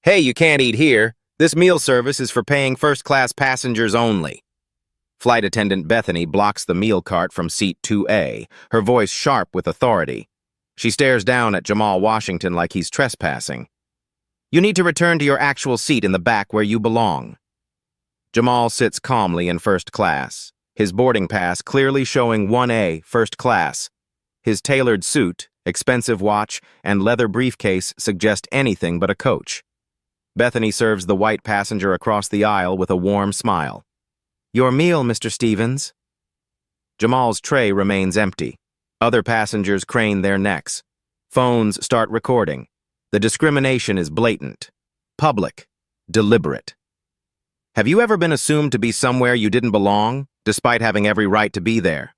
Hey, you can't eat here. This meal service is for paying first-class passengers only. Flight attendant Bethany blocks the meal cart from seat 2A, her voice sharp with authority. She stares down at Jamal Washington like he's trespassing. You need to return to your actual seat in the back where you belong. Jamal sits calmly in first class, his boarding pass clearly showing 1A, first class. His tailored suit, expensive watch, and leather briefcase suggest anything but a coach. Bethany serves the white passenger across the aisle with a warm smile. Your meal, Mr. Stevens. Jamal's tray remains empty. Other passengers crane their necks. Phones start recording. The discrimination is blatant, public, deliberate. Have you ever been assumed to be somewhere you didn't belong, despite having every right to be there?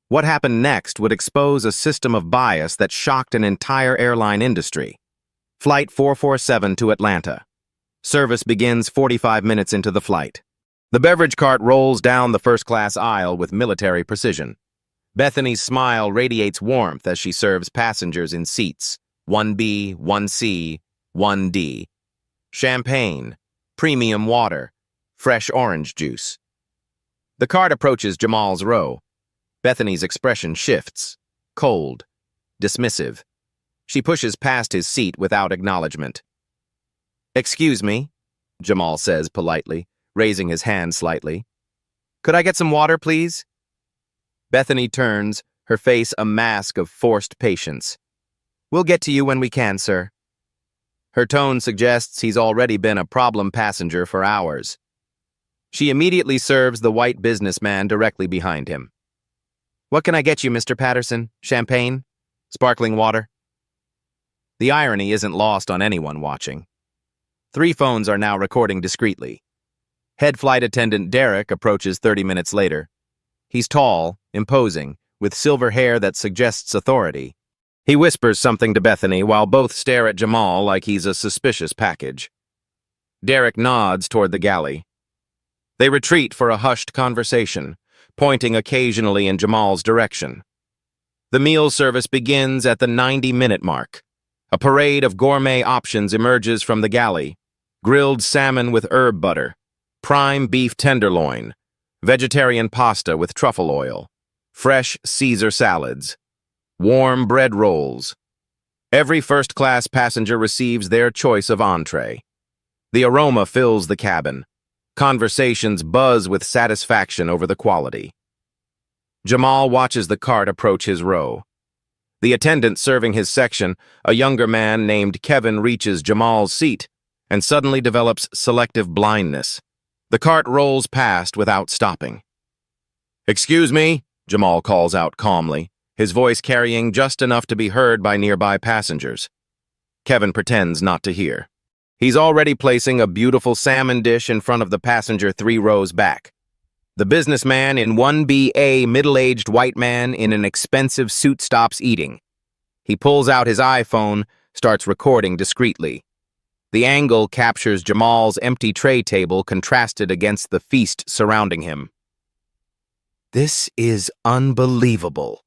What happened next would expose a system of bias that shocked an entire airline industry. Flight 447 to Atlanta. Service begins 45 minutes into the flight. The beverage cart rolls down the first-class aisle with military precision. Bethany's smile radiates warmth as she serves passengers in seats 1B, 1C, 1D. Champagne, premium water, fresh orange juice. The cart approaches Jamal's row. Bethany's expression shifts, cold, dismissive. She pushes past his seat without acknowledgement. Excuse me, Jamal says politely, raising his hand slightly. Could I get some water, please? Bethany turns, her face a mask of forced patience. We'll get to you when we can, sir. Her tone suggests he's already been a problem passenger for hours. She immediately serves the white businessman directly behind him. What can I get you, Mr. Patterson? Champagne? Sparkling water? The irony isn't lost on anyone watching. 3 phones are now recording discreetly. Head flight attendant Derek approaches 30 minutes later. He's tall, imposing, with silver hair that suggests authority. He whispers something to Bethany while both stare at Jamal like he's a suspicious package. Derek nods toward the galley. They retreat for a hushed conversation, pointing occasionally in Jamal's direction. The meal service begins at the 90-minute mark. A parade of gourmet options emerges from the galley. Grilled salmon with herb butter, prime beef tenderloin, vegetarian pasta with truffle oil, fresh Caesar salads, warm bread rolls. Every first-class passenger receives their choice of entree. The aroma fills the cabin. Conversations buzz with satisfaction over the quality. Jamal watches the cart approach his row. The attendant serving his section, a younger man named Kevin, reaches Jamal's seat and suddenly develops selective blindness. The cart rolls past without stopping. Excuse me, Jamal calls out calmly, his voice carrying just enough to be heard by nearby passengers. Kevin pretends not to hear. He's already placing a beautiful salmon dish in front of the passenger 3 rows back. The businessman in 1BA, middle-aged white man in an expensive suit, stops eating. He pulls out his iPhone, starts recording discreetly. The angle captures Jamal's empty tray table contrasted against the feast surrounding him. This is unbelievable,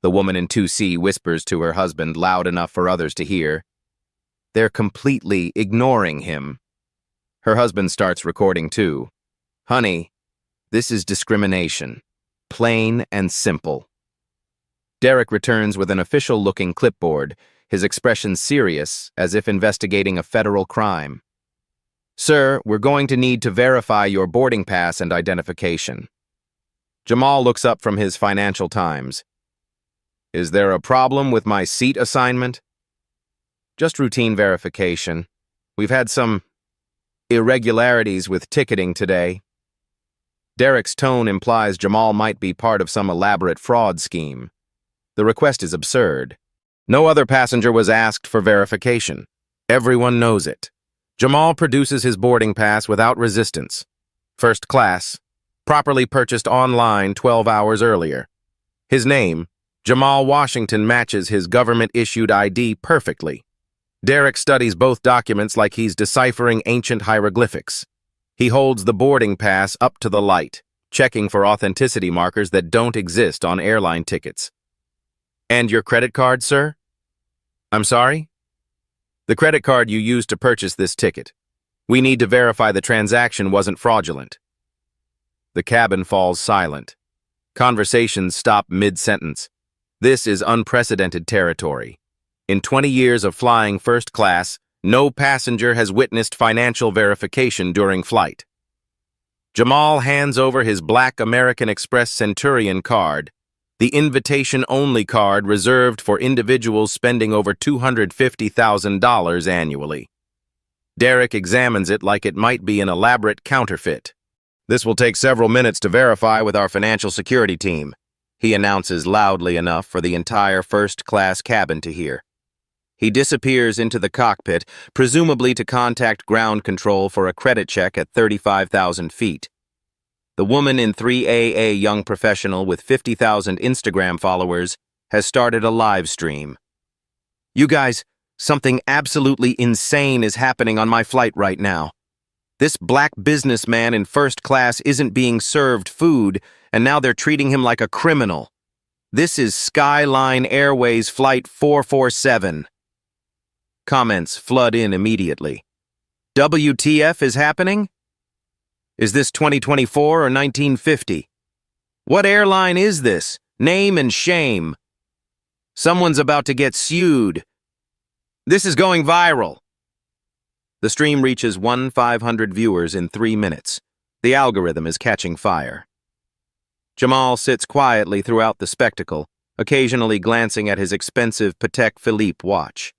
the woman in 2C whispers to her husband loud enough for others to hear. They're completely ignoring him. Her husband starts recording too. Honey, this is discrimination. Plain and simple. Derek returns with an official-looking clipboard, his expression serious, as if investigating a federal crime. Sir, we're going to need to verify your boarding pass and identification. Jamal looks up from his Financial Times. Is there a problem with my seat assignment? Just routine verification. We've had some irregularities with ticketing today. Derek's tone implies Jamal might be part of some elaborate fraud scheme. The request is absurd. No other passenger was asked for verification. Everyone knows it. Jamal produces his boarding pass without resistance. First class, properly purchased online 12 hours earlier. His name, Jamal Washington, matches his government-issued ID perfectly. Derek studies both documents like he's deciphering ancient hieroglyphics. He holds the boarding pass up to the light, checking for authenticity markers that don't exist on airline tickets. And your credit card, sir? I'm sorry? The credit card you used to purchase this ticket. We need to verify the transaction wasn't fraudulent. The cabin falls silent. Conversations stop mid-sentence. This is unprecedented territory. In 20 years of flying first class, no passenger has witnessed financial verification during flight. Jamal hands over his black American Express Centurion card, the invitation-only card reserved for individuals spending over $250,000 annually. Derek examines it like it might be an elaborate counterfeit. This will take several minutes to verify with our financial security team, he announces loudly enough for the entire first-class cabin to hear. He disappears into the cockpit, presumably to contact ground control for a credit check at 35,000 feet. The woman in 3AA young professional with 50,000 Instagram followers has started a live stream. You guys, something absolutely insane is happening on my flight right now. This black businessman in first class isn't being served food, and now they're treating him like a criminal. This is Skyline Airways Flight 447. Comments flood in immediately. WTF is happening? Is this 2024 or 1950? What airline is this? Name and shame. Someone's about to get sued. This is going viral. The stream reaches 1,500 viewers in 3 minutes. The algorithm is catching fire. Jamal sits quietly throughout the spectacle, occasionally glancing at his expensive Patek Philippe watch.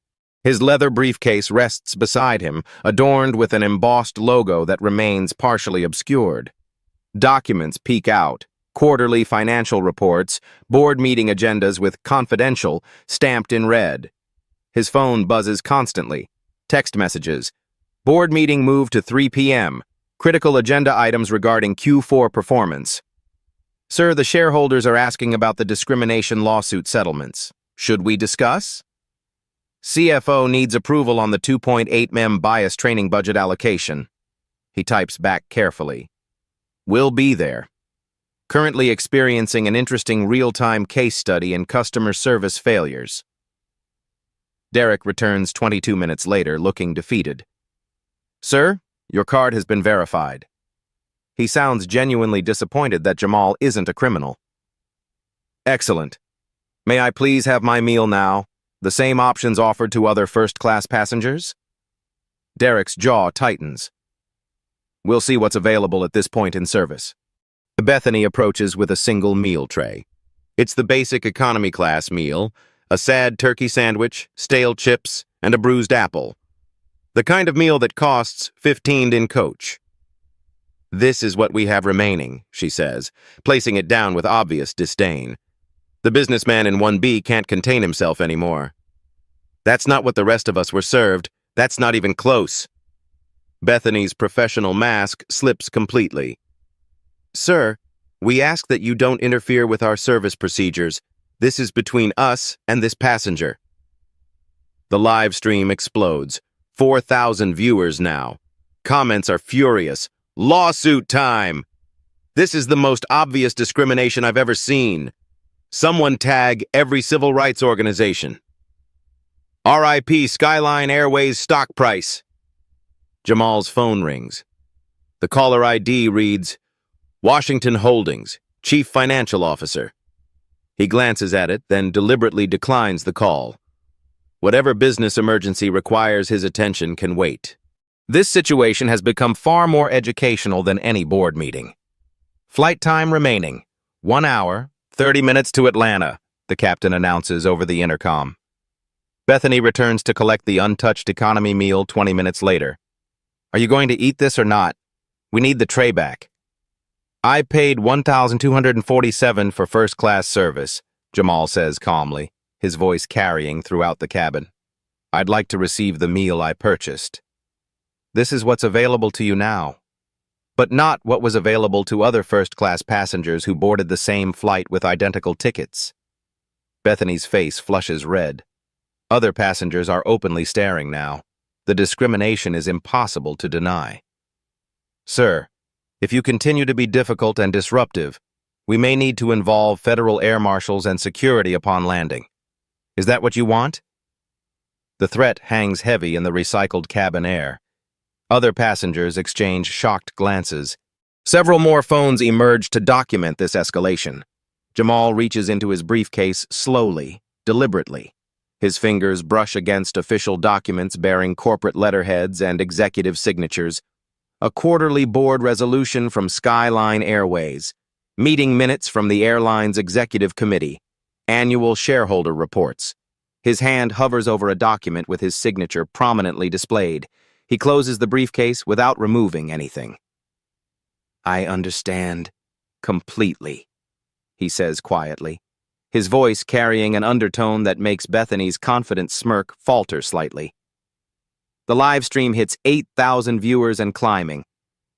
His leather briefcase rests beside him, adorned with an embossed logo that remains partially obscured. Documents peek out, quarterly financial reports, board meeting agendas with confidential stamped in red. His phone buzzes constantly. Text messages. Board meeting moved to 3 p.m. Critical agenda items regarding Q4 performance. Sir, the shareholders are asking about the discrimination lawsuit settlements. Should we discuss? CFO needs approval on the 2.8 million bias training budget allocation. He types back carefully. Will be there. Currently experiencing an interesting real-time case study in customer service failures. Derek returns 22 minutes later, looking defeated. Sir, your card has been verified. He sounds genuinely disappointed that Jamal isn't a criminal. Excellent. May I please have my meal now? The same options offered to other first-class passengers? Derek's jaw tightens. We'll see what's available at this point in service. Bethany approaches with a single meal tray. It's the basic economy class meal, a sad turkey sandwich, stale chips, and a bruised apple. The kind of meal that costs $15 in coach. This is what we have remaining, she says, placing it down with obvious disdain. The businessman in 1B can't contain himself anymore. That's not what the rest of us were served. That's not even close. Bethany's professional mask slips completely. Sir, we ask that you don't interfere with our service procedures. This is between us and this passenger. The live stream explodes. 4,000 viewers now. Comments are furious. Lawsuit time! This is the most obvious discrimination I've ever seen. Someone tag every civil rights organization. RIP Skyline Airways stock price. Jamal's phone rings. The caller ID reads, Washington Holdings, Chief Financial Officer. He glances at it, then deliberately declines the call. Whatever business emergency requires his attention can wait. This situation has become far more educational than any board meeting. Flight time remaining. 1 hour, 30 minutes to Atlanta, the captain announces over the intercom. Bethany returns to collect the untouched economy meal 20 minutes later. Are you going to eat this or not? We need the tray back. I paid $1,247 for first-class service, Jamal says calmly, his voice carrying throughout the cabin. I'd like to receive the meal I purchased. This is what's available to you now, but not what was available to other first-class passengers who boarded the same flight with identical tickets. Bethany's face flushes red. Other passengers are openly staring now. The discrimination is impossible to deny. Sir, if you continue to be difficult and disruptive, we may need to involve federal air marshals and security upon landing. Is that what you want? The threat hangs heavy in the recycled cabin air. Other passengers exchange shocked glances. Several more phones emerge to document this escalation. Jamal reaches into his briefcase slowly, deliberately. His fingers brush against official documents bearing corporate letterheads and executive signatures. A quarterly board resolution from Skyline Airways, meeting minutes from the airline's executive committee, annual shareholder reports. His hand hovers over a document with his signature prominently displayed. He closes the briefcase without removing anything. "I understand completely," he says quietly, his voice carrying an undertone that makes Bethany's confident smirk falter slightly. The live stream hits 8,000 viewers and climbing.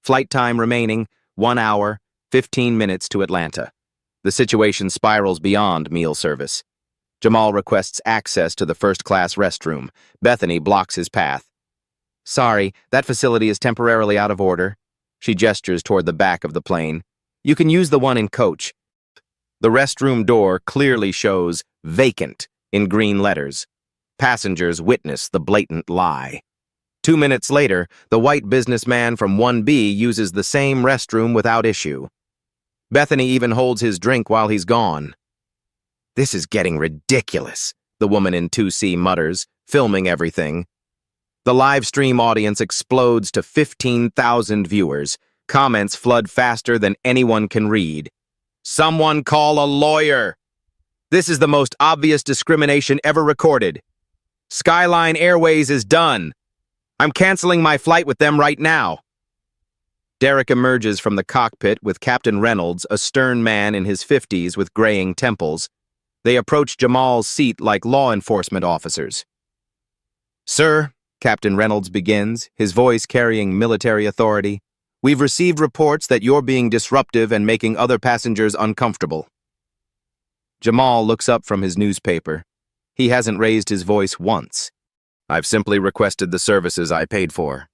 Flight time remaining, 1 hour, 15 minutes to Atlanta. The situation spirals beyond meal service. Jamal requests access to the first-class restroom. Bethany blocks his path. "Sorry, that facility is temporarily out of order." She gestures toward the back of the plane. "You can use the one in coach." The restroom door clearly shows "vacant" in green letters. Passengers witness the blatant lie. 2 minutes later, the white businessman from 1B uses the same restroom without issue. Bethany even holds his drink while he's gone. "This is getting ridiculous," the woman in 2C mutters, filming everything. The live stream audience explodes to 15,000 viewers. Comments flood faster than anyone can read. "Someone call a lawyer! This is the most obvious discrimination ever recorded. Skyline Airways is done. I'm canceling my flight with them right now." Derek emerges from the cockpit with Captain Reynolds, a stern man in his 50s with graying temples. They approach Jamal's seat like law enforcement officers. "Sir," Captain Reynolds begins, his voice carrying military authority, "we've received reports that you're being disruptive and making other passengers uncomfortable." Jamal looks up from his newspaper. He hasn't raised his voice once. "I've simply requested the services I paid for."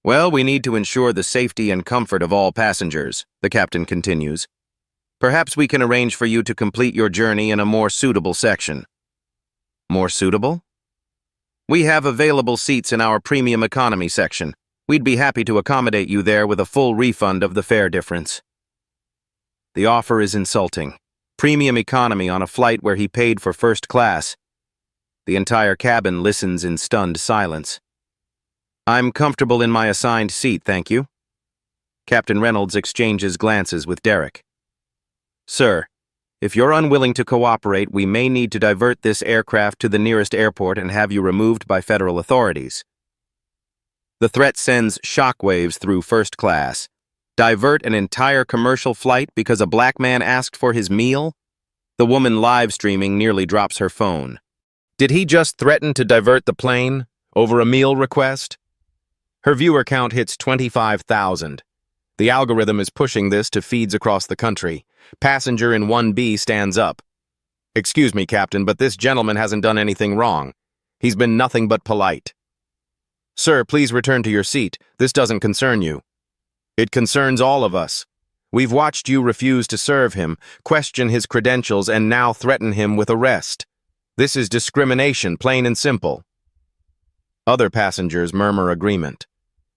"Well, we need to ensure the safety and comfort of all passengers," the captain continues. "Perhaps we can arrange for you to complete your journey in a more suitable section." "More suitable?" "We have available seats in our premium economy section. We'd be happy to accommodate you there with a full refund of the fare difference." The offer is insulting. Premium economy on a flight where he paid for first class. The entire cabin listens in stunned silence. "I'm comfortable in my assigned seat, thank you." Captain Reynolds exchanges glances with Derek. "Sir, if you're unwilling to cooperate, we may need to divert this aircraft to the nearest airport and have you removed by federal authorities." The threat sends shockwaves through first class. Divert an entire commercial flight because a black man asked for his meal? The woman live streaming nearly drops her phone. Did he just threaten to divert the plane over a meal request? Her viewer count hits 25,000. The algorithm is pushing this to feeds across the country. Passenger in 1B stands up. "Excuse me, Captain, but this gentleman hasn't done anything wrong. He's been nothing but polite." "Sir, please return to your seat. This doesn't concern you." "It concerns all of us. We've watched you refuse to serve him, question his credentials, and now threaten him with arrest. This is discrimination, plain and simple." Other passengers murmur agreement.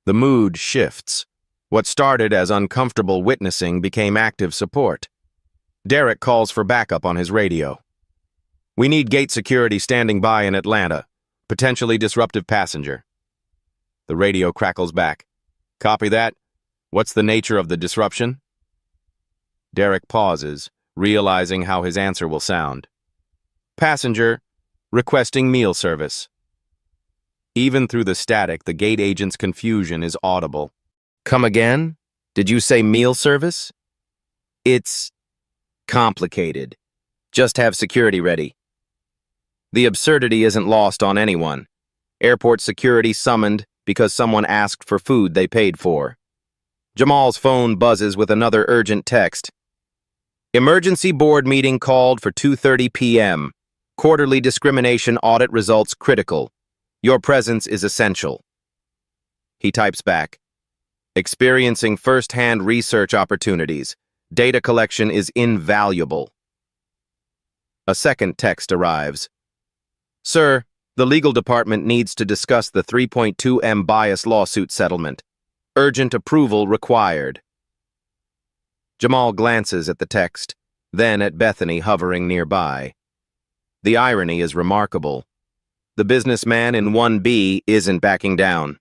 The mood shifts. What started as uncomfortable witnessing became active support. Derek calls for backup on his radio. "We need gate security standing by in Atlanta. Potentially disruptive passenger." The radio crackles back. "Copy that. What's the nature of the disruption?" Derek pauses, realizing how his answer will sound. "Passenger requesting meal service." Even through the static, the gate agent's confusion is audible. "Come again? Did you say meal service?" "It's complicated. Just have security ready." The absurdity isn't lost on anyone. Airport security summoned because someone asked for food they paid for. Jamal's phone buzzes with another urgent text. "Emergency board meeting called for 2:30 p.m. Quarterly discrimination audit results critical. Your presence is essential." He types back. "Experiencing first-hand research opportunities. Data collection is invaluable." A second text arrives. "Sir, The legal department needs to discuss the 3.2M bias lawsuit settlement. Urgent approval required. Jamal glances at the text, then at Bethany hovering nearby. The irony is remarkable. The businessman in 1B isn't backing down.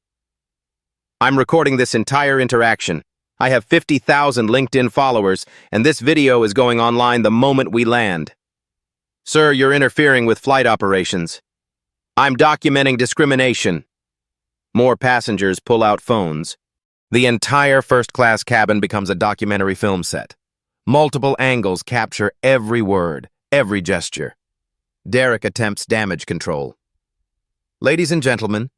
I'm recording this entire interaction. I have 50,000 LinkedIn followers, and this video is going online the moment we land. Sir, you're interfering with flight operations. I'm documenting discrimination. More passengers pull out phones. The entire first-class cabin becomes a documentary film set. Multiple angles capture every word, every gesture. Derek attempts damage control. Ladies and gentlemen,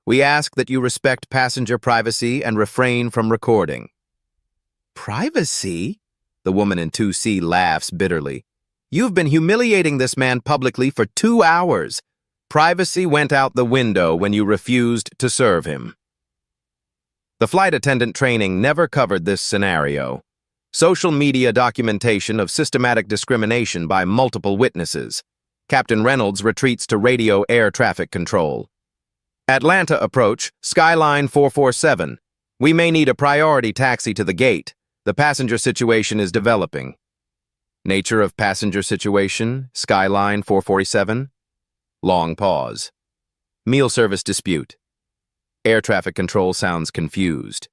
we ask that you respect passenger privacy and refrain from recording. Privacy? The woman in 2C laughs bitterly. You've been humiliating this man publicly for 2 hours. Privacy went out the window when you refused to serve him. The flight attendant training never covered this scenario. Social media documentation of systematic discrimination by multiple witnesses. Captain Reynolds retreats to radio air traffic control. Atlanta approach, Skyline 447. We may need a priority taxi to the gate. The passenger situation is developing. Nature of passenger situation, Skyline 447. Long pause. Meal service dispute. Air traffic control sounds confused.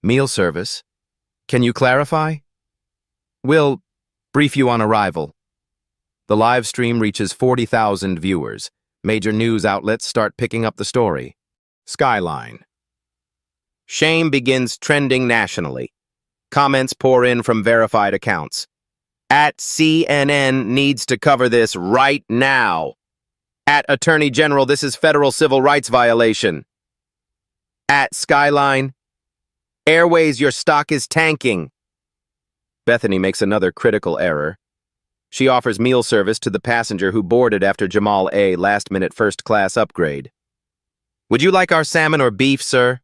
Meal service? Can you clarify? We'll brief you on arrival. The live stream reaches 40,000 viewers. Major news outlets start picking up the story. Skyline. Shame begins trending nationally. Comments pour in from verified accounts. At CNN needs to cover this right now. At Attorney General, this is federal civil rights violation. At Skyline, Airways, your stock is tanking. Bethany makes another critical error. She offers meal service to the passenger who boarded after Jamal A. last-minute first-class upgrade. Would you like our salmon or beef, sir?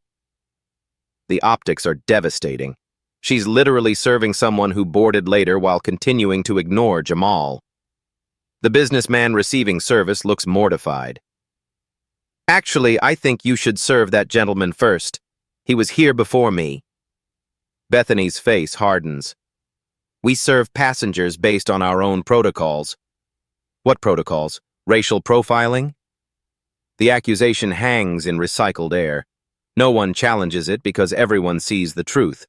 The optics are devastating. She's literally serving someone who boarded later while continuing to ignore Jamal. The businessman receiving service looks mortified. Actually, I think you should serve that gentleman first. He was here before me. Bethany's face hardens. We serve passengers based on our own protocols. What protocols? Racial profiling? The accusation hangs in recycled air. No one challenges it because everyone sees the truth.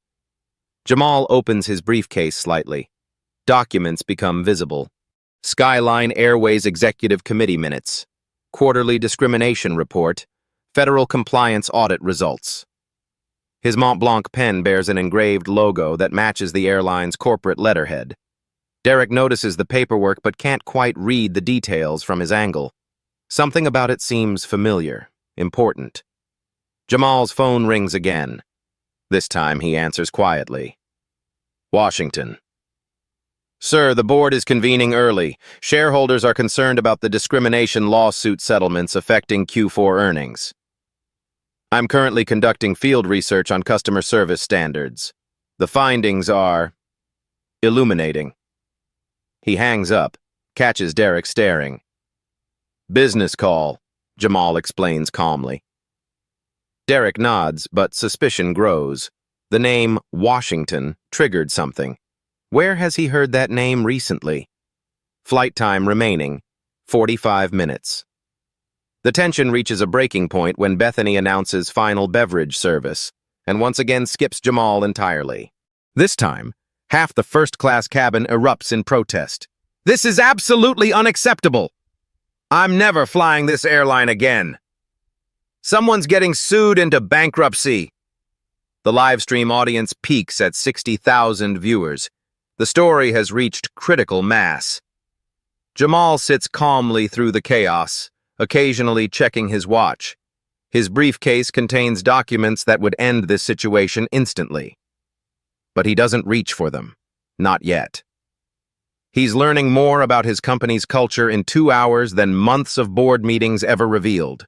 Jamal opens his briefcase slightly. Documents become visible. Skyline Airways Executive Committee minutes. Quarterly discrimination report. Federal compliance audit results. His Mont Blanc pen bears an engraved logo that matches the airline's corporate letterhead. Derek notices the paperwork but can't quite read the details from his angle. Something about it seems familiar, important. Jamal's phone rings again. This time he answers quietly. Washington. Sir, the board is convening early. Shareholders are concerned about the discrimination lawsuit settlements affecting Q4 earnings. I'm currently conducting field research on customer service standards. The findings are illuminating. He hangs up, catches Derek staring. Business call, Jamal explains calmly. Derek nods, but suspicion grows. The name Washington triggered something. Where has he heard that name recently? Flight time remaining, 45 minutes. The tension reaches a breaking point when Bethany announces final beverage service, and once again skips Jamal entirely. This time, half the first-class cabin erupts in protest. This is absolutely unacceptable! I'm never flying this airline again. Someone's getting sued into bankruptcy. The live stream audience peaks at 60,000 viewers. The story has reached critical mass. Jamal sits calmly through the chaos, occasionally checking his watch. His briefcase contains documents that would end this situation instantly. But he doesn't reach for them. Not yet. He's learning more about his company's culture in 2 hours than months of board meetings ever revealed.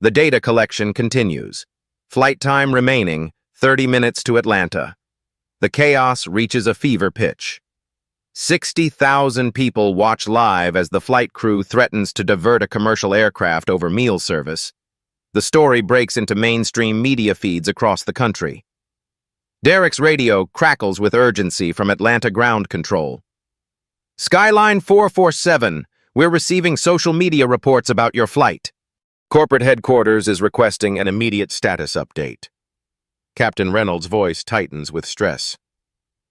The data collection continues. Flight time remaining, 30 minutes to Atlanta. The chaos reaches a fever pitch. 60,000 people watch live as the flight crew threatens to divert a commercial aircraft over meal service. The story breaks into mainstream media feeds across the country. Derek's radio crackles with urgency from Atlanta ground control. Skyline 447, we're receiving social media reports about your flight. Corporate headquarters is requesting an immediate status update. Captain Reynolds' voice tightens with stress.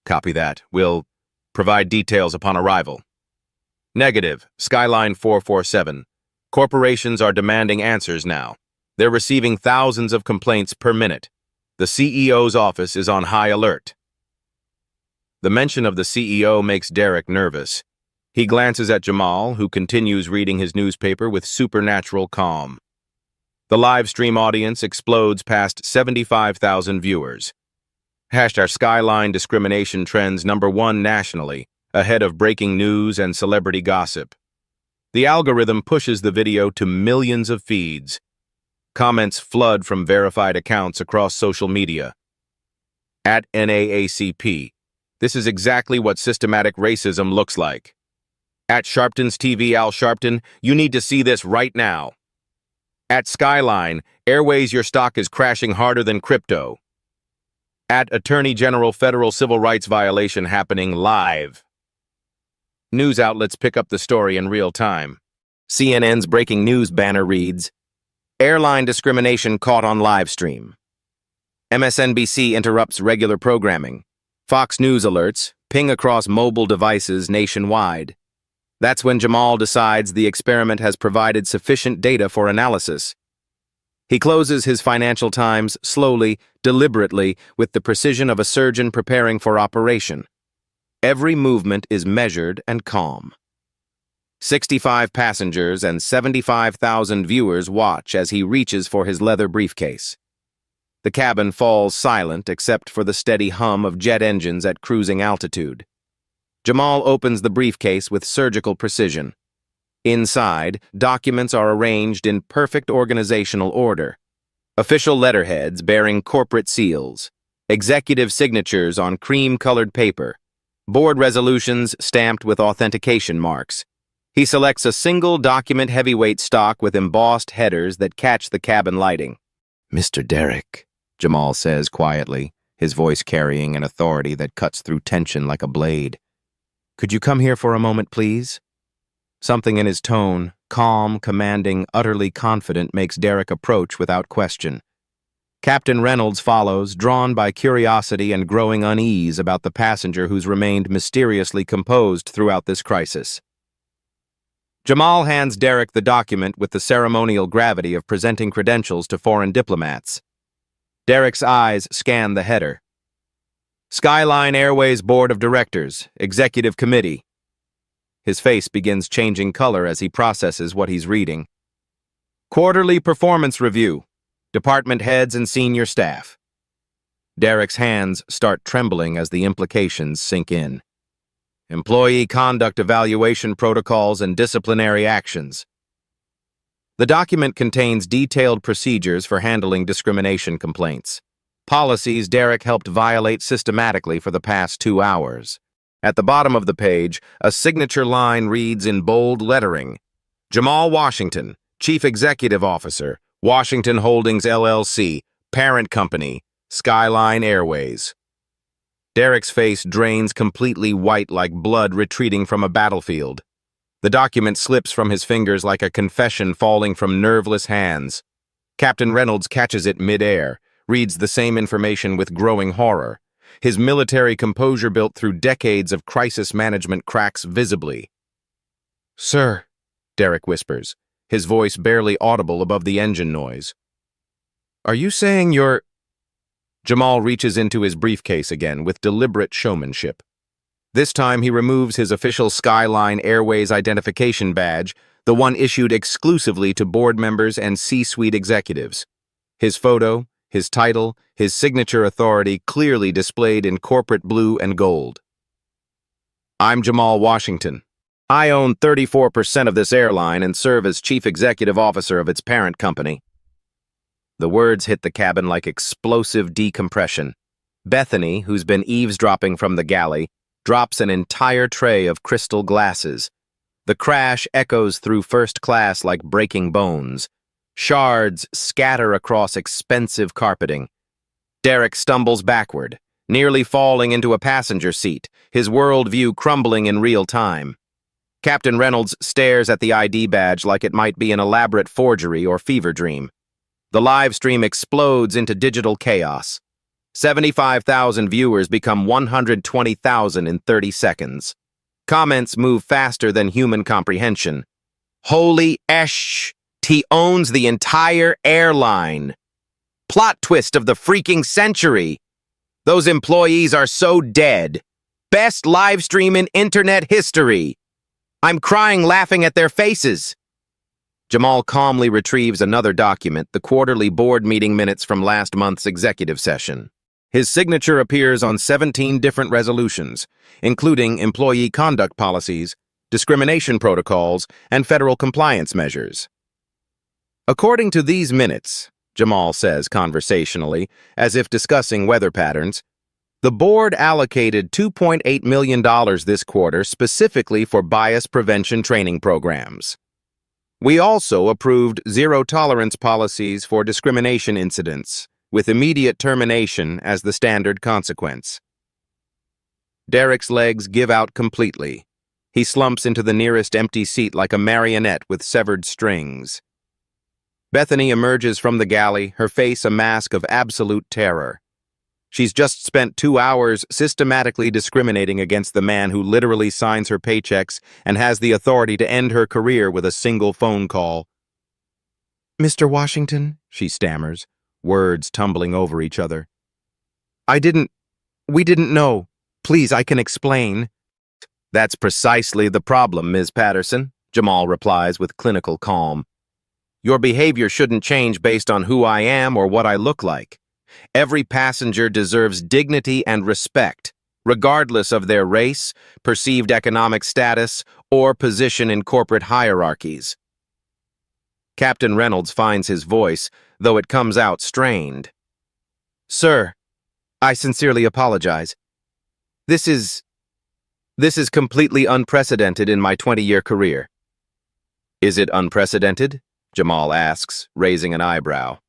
Copy that. We'll provide details upon arrival. Negative. Skyline 447. Corporations are demanding answers now. They're receiving thousands of complaints per minute. The CEO's office is on high alert. The mention of the CEO makes Derek nervous. He glances at Jamal, who continues reading his newspaper with supernatural calm. The live stream audience explodes past 75,000 viewers. #Skyline discrimination trends #1 nationally, ahead of breaking news and celebrity gossip. The algorithm pushes the video to millions of feeds. Comments flood from verified accounts across social media. At NAACP, this is exactly what systematic racism looks like. At Sharpton's TV, Al Sharpton, you need to see this right now. At Skyline, Airways, your stock is crashing harder than crypto. At Attorney General, federal civil rights violation happening live. News outlets pick up the story in real time. CNN's breaking news banner reads, Airline discrimination caught on live stream. MSNBC interrupts regular programming. Fox News alerts, ping across mobile devices nationwide. That's when Jamal decides the experiment has provided sufficient data for analysis. He closes his Financial Times slowly, deliberately, with the precision of a surgeon preparing for operation. Every movement is measured and calm. 65 passengers and 75,000 viewers watch as he reaches for his leather briefcase. The cabin falls silent except for the steady hum of jet engines at cruising altitude. Jamal opens the briefcase with surgical precision. Inside, documents are arranged in perfect organizational order. Official letterheads bearing corporate seals, executive signatures on cream-colored paper, board resolutions stamped with authentication marks. He selects a single document heavyweight stock with embossed headers that catch the cabin lighting. Mr. Derek, Jamal says quietly, his voice carrying an authority that cuts through tension like a blade. Could you come here for a moment, please? Something in his tone, calm, commanding, utterly confident, makes Derek approach without question. Captain Reynolds follows, drawn by curiosity and growing unease about the passenger who's remained mysteriously composed throughout this crisis. Jamal hands Derek the document with the ceremonial gravity of presenting credentials to foreign diplomats. Derek's eyes scan the header. Skyline Airways Board of Directors, Executive Committee. His face begins changing color as he processes what he's reading. Quarterly Performance Review, Department Heads and Senior Staff. Derek's hands start trembling as the implications sink in. Employee Conduct Evaluation Protocols and Disciplinary Actions. The document contains detailed procedures for handling discrimination complaints. Policies Derek helped violate systematically for the past 2 hours. At the bottom of the page, a signature line reads in bold lettering, Jamal Washington, Chief Executive Officer, Washington Holdings LLC, Parent Company, Skyline Airways. Derek's face drains completely white like blood retreating from a battlefield. The document slips from his fingers like a confession falling from nerveless hands. Captain Reynolds catches it mid-air, reads the same information with growing horror. His military composure built through decades of crisis management cracks visibly. Sir, Derek whispers, his voice barely audible above the engine noise. Are you saying you're... Jamal reaches into his briefcase again with deliberate showmanship. This time he removes his official Skyline Airways identification badge, the one issued exclusively to board members and C-suite executives. His photo, his title, his signature authority clearly displayed in corporate blue and gold. I'm Jamal Washington. I own 34% of this airline and serve as chief executive officer of its parent company. The words hit the cabin like explosive decompression. Bethany, who's been eavesdropping from the galley, drops an entire tray of crystal glasses. The crash echoes through first class like breaking bones. Shards scatter across expensive carpeting. Derek stumbles backward, nearly falling into a passenger seat, his worldview crumbling in real time. Captain Reynolds stares at the ID badge like it might be an elaborate forgery or fever dream. The live stream explodes into digital chaos. 75,000 viewers become 120,000 in 30 seconds. Comments move faster than human comprehension. Holy esh! He owns the entire airline. Plot twist of the freaking century. Those employees are so dead. Best live stream in internet history. I'm crying laughing at their faces. Jamal calmly retrieves another document, the quarterly board meeting minutes from last month's executive session. His signature appears on 17 different resolutions, including employee conduct policies, discrimination protocols, and federal compliance measures. According to these minutes, Jamal says conversationally, as if discussing weather patterns, the board allocated $2.8 million this quarter specifically for bias prevention training programs. We also approved zero-tolerance policies for discrimination incidents, with immediate termination as the standard consequence. Derek's legs give out completely. He slumps into the nearest empty seat like a marionette with severed strings. Bethany emerges from the galley, her face a mask of absolute terror. She's just spent 2 hours systematically discriminating against the man who literally signs her paychecks and has the authority to end her career with a single phone call. "Mr. Washington," she stammers, words tumbling over each other. We didn't know. Please, I can explain." "That's precisely the problem, Ms. Patterson," Jamal replies with clinical calm. "Your behavior shouldn't change based on who I am or what I look like. Every passenger deserves dignity and respect, regardless of their race, perceived economic status, or position in corporate hierarchies." Captain Reynolds finds his voice, though it comes out strained. "Sir, I sincerely apologize. This is completely unprecedented in my 20-year career." "Is it unprecedented?" Jamal asks, raising an eyebrow.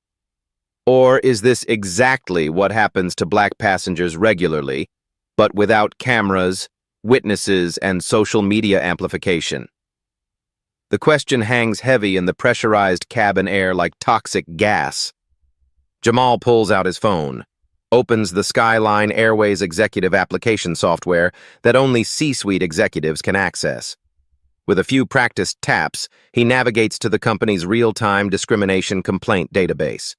"Or is this exactly what happens to black passengers regularly, but without cameras, witnesses, and social media amplification?" The question hangs heavy in the pressurized cabin air like toxic gas. Jamal pulls out his phone, opens the Skyline Airways executive application software that only C-suite executives can access. With a few practiced taps, he navigates to the company's real-time discrimination complaint database.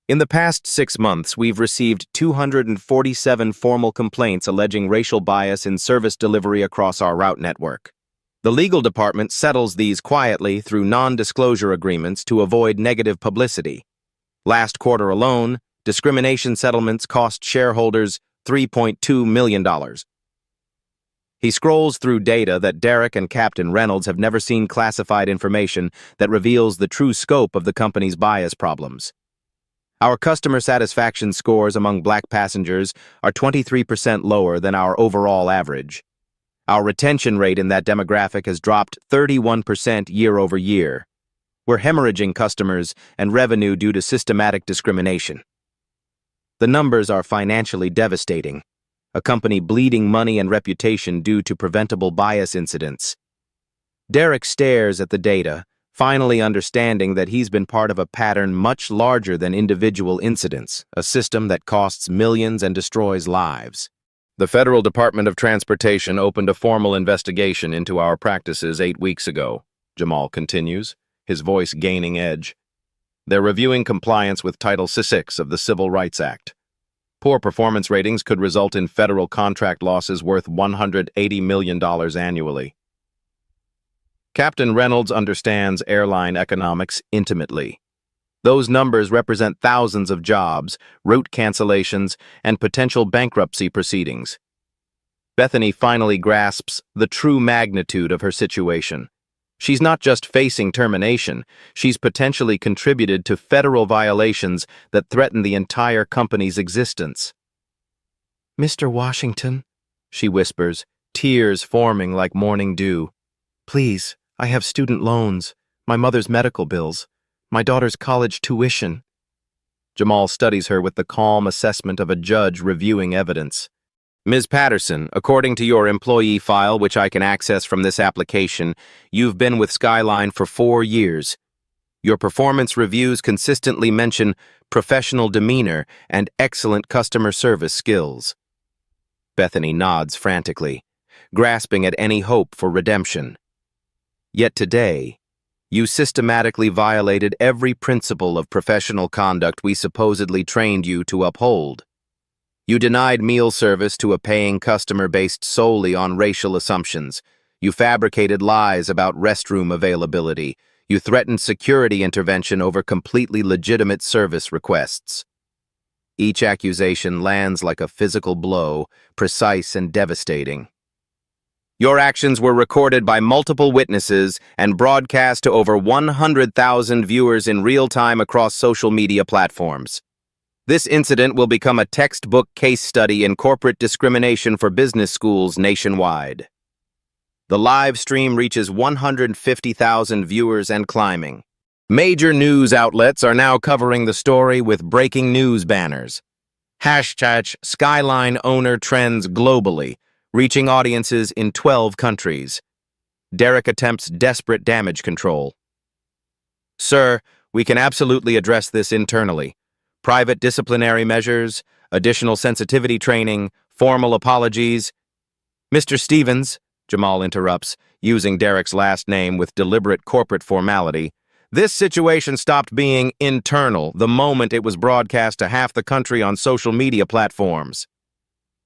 In the past 6 months, we've received 247 formal complaints alleging racial bias in service delivery across our route network. The legal department settles these quietly through non-disclosure agreements to avoid negative publicity. Last quarter alone, discrimination settlements cost shareholders $3.2 million. He scrolls through data that Derek and Captain Reynolds have never seen, classified information that reveals the true scope of the company's bias problems. Our customer satisfaction scores among black passengers are 23% lower than our overall average. Our retention rate in that demographic has dropped 31% year over year. We're hemorrhaging customers and revenue due to systematic discrimination. The numbers are financially devastating. A company bleeding money and reputation due to preventable bias incidents. Derek stares at the data, finally understanding that he's been part of a pattern much larger than individual incidents, a system that costs millions and destroys lives. "The Federal Department of Transportation opened a formal investigation into our practices 8 weeks ago," Jamal continues, his voice gaining edge. "They're reviewing compliance with Title VI of the Civil Rights Act. Poor performance ratings could result in federal contract losses worth $180 million annually." Captain Reynolds understands airline economics intimately. Those numbers represent thousands of jobs, route cancellations, and potential bankruptcy proceedings. Bethany finally grasps the true magnitude of her situation. She's not just facing termination, she's potentially contributed to federal violations that threaten the entire company's existence. "Mr. Washington," she whispers, tears forming like morning dew. Please, I have student loans, my mother's medical bills, my daughter's college tuition. Jamal studies her with the calm assessment of a judge reviewing evidence. Ms. Patterson, according to your employee file, which I can access from this application, you've been with Skyline for 4 years. Your performance reviews consistently mention professional demeanor and excellent customer service skills. Bethany nods frantically, grasping at any hope for redemption. Yet today, you systematically violated every principle of professional conduct we supposedly trained you to uphold. You denied meal service to a paying customer based solely on racial assumptions. You fabricated lies about restroom availability. You threatened security intervention over completely legitimate service requests. Each accusation lands like a physical blow, precise and devastating. Your actions were recorded by multiple witnesses and broadcast to over 100,000 viewers in real time across social media platforms. This incident will become a textbook case study in corporate discrimination for business schools nationwide. The live stream reaches 150,000 viewers and climbing. Major news outlets are now covering the story with breaking news banners. Hashtag Skyline owner trends globally, reaching audiences in 12 countries. Derek attempts desperate damage control. Sir, we can absolutely address this internally. Private disciplinary measures, additional sensitivity training, formal apologies. Mr. Stevens, Jamal interrupts, using Derek's last name with deliberate corporate formality. This situation stopped being internal the moment it was broadcast to half the country on social media platforms.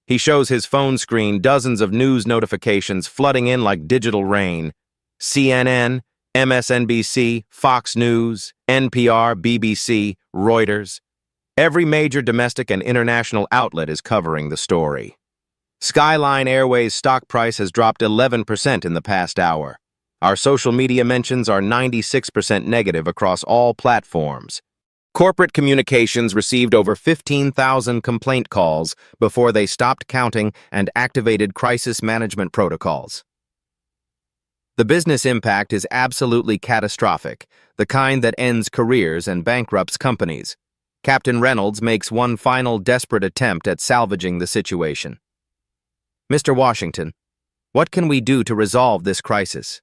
He shows his phone screen dozens of news notifications flooding in like digital rain. CNN, MSNBC, Fox News, NPR, BBC, Reuters. Every major domestic and international outlet is covering the story. Skyline Airways' stock price has dropped 11% in the past hour. Our social media mentions are 96% negative across all platforms. Corporate communications received over 15,000 complaint calls before they stopped counting and activated crisis management protocols. The business impact is absolutely catastrophic, the kind that ends careers and bankrupts companies. Captain Reynolds makes one final desperate attempt at salvaging the situation. Mr. Washington, what can we do to resolve this crisis?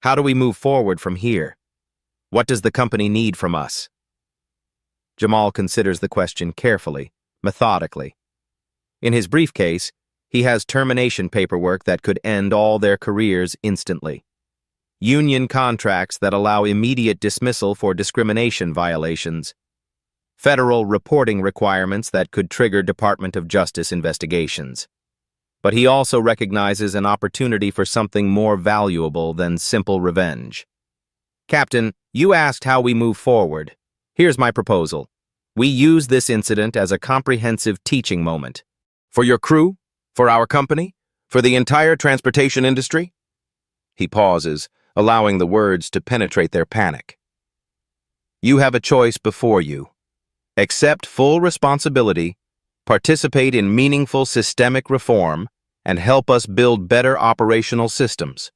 How do we move forward from here? What does the company need from us? Jamal considers the question carefully, methodically. In his briefcase, he has termination paperwork that could end all their careers instantly. Union contracts that allow immediate dismissal for discrimination violations. Federal reporting requirements that could trigger Department of Justice investigations. But he also recognizes an opportunity for something more valuable than simple revenge. Captain, you asked how we move forward. Here's my proposal. We use this incident as a comprehensive teaching moment. For your crew, for our company, for the entire transportation industry? He pauses, allowing the words to penetrate their panic. You have a choice before you. Accept full responsibility, participate in meaningful systemic reform, and help us build better operational systems.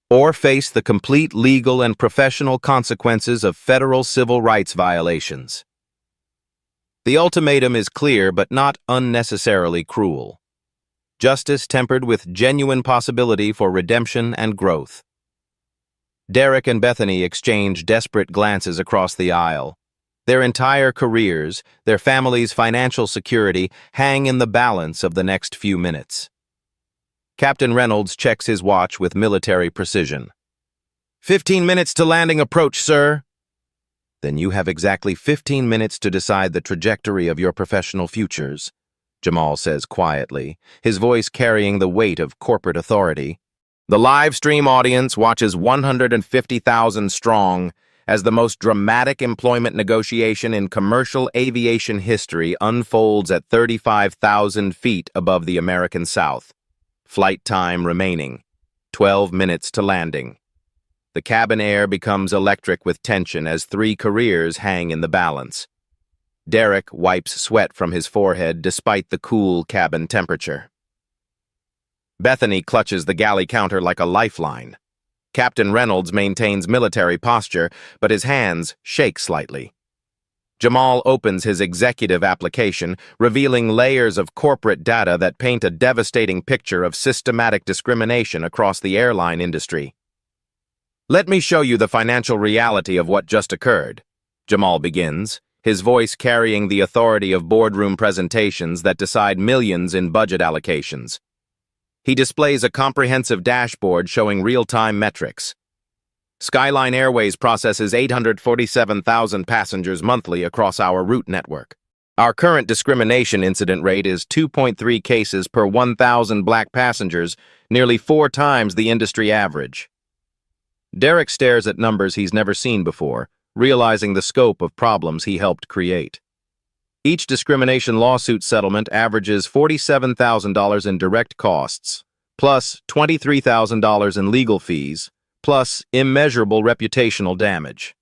Or face the complete legal and professional consequences of federal civil rights violations. The ultimatum is clear but not unnecessarily cruel. Justice tempered with genuine possibility for redemption and growth. Derek and Bethany exchange desperate glances across the aisle. Their entire careers, their families' financial security hang in the balance of the next few minutes. Captain Reynolds checks his watch with military precision. 15 minutes to landing approach, sir. Then you have exactly 15 minutes to decide the trajectory of your professional futures, Jamal says quietly, his voice carrying the weight of corporate authority. The live stream audience watches 150,000 strong as the most dramatic employment negotiation in commercial aviation history unfolds at 35,000 feet above the American South. Flight time remaining, 12 minutes to landing. The cabin air becomes electric with tension as 3 careers hang in the balance. Derek wipes sweat from his forehead despite the cool cabin temperature. Bethany clutches the galley counter like a lifeline. Captain Reynolds maintains military posture, but his hands shake slightly. Jamal opens his executive application, revealing layers of corporate data that paint a devastating picture of systematic discrimination across the airline industry. "Let me show you the financial reality of what just occurred," Jamal begins, his voice carrying the authority of boardroom presentations that decide millions in budget allocations. He displays a comprehensive dashboard showing real-time metrics. Skyline Airways processes 847,000 passengers monthly across our route network. Our current discrimination incident rate is 2.3 cases per 1,000 black passengers, nearly 4 times the industry average. Derek stares at numbers he's never seen before, realizing the scope of problems he helped create. Each discrimination lawsuit settlement averages $47,000 in direct costs, plus $23,000 in legal fees, plus immeasurable reputational damage.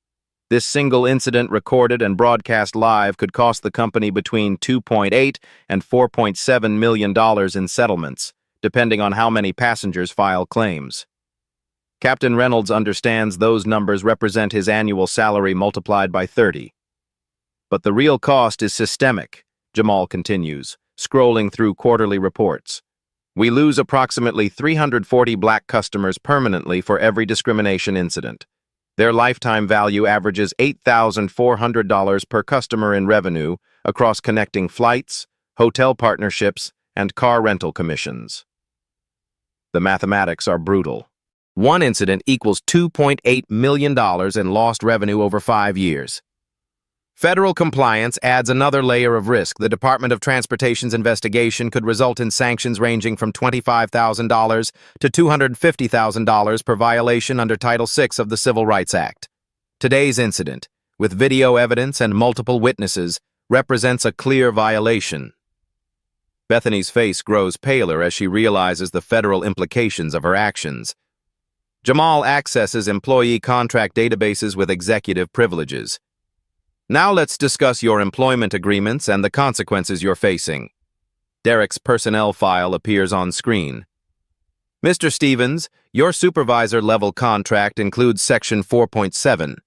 This single incident recorded and broadcast live could cost the company between $2.8 and $4.7 million in settlements, depending on how many passengers file claims. Captain Reynolds understands those numbers represent his annual salary multiplied by 30. But the real cost is systemic, Jamal continues, scrolling through quarterly reports. We lose approximately 340 black customers permanently for every discrimination incident. Their lifetime value averages $8,400 per customer in revenue across connecting flights, hotel partnerships, and car rental commissions. The mathematics are brutal. One incident equals $2.8 million in lost revenue over 5 years. Federal compliance adds another layer of risk. The Department of Transportation's investigation could result in sanctions ranging from $25,000 to $250,000 per violation under Title VI of the Civil Rights Act. Today's incident, with video evidence and multiple witnesses, represents a clear violation. Bethany's face grows paler as she realizes the federal implications of her actions. Jamal accesses employee contract databases with executive privileges. "Now let's discuss your employment agreements and the consequences you're facing." Derek's personnel file appears on screen. "Mr. Stevens, your supervisor-level contract includes Section 4.7,